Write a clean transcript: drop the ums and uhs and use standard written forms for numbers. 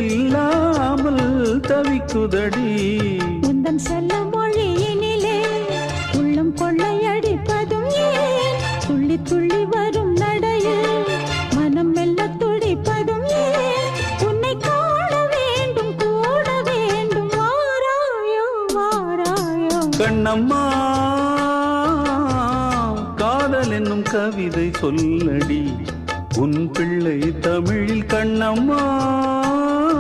இல்லாமல் தவிக்குதடி. உந்தன் செல்ல மொழியினிலே உள்ளம் கொள்ளையடிப்பதும் ஏன்? துள்ளி துள்ளி வரும் நடையில் மனம் மெல்ல துடிப்பதும் ஏன்? உன்னை காண வேண்டும் கூட வேண்டும், வாராயோ வாராயோ. கண்ணம்மா காதல் என்னும் கவிதை சொல்லடி, உன் பிள்ளை தமிழில் கண்ணம்மா.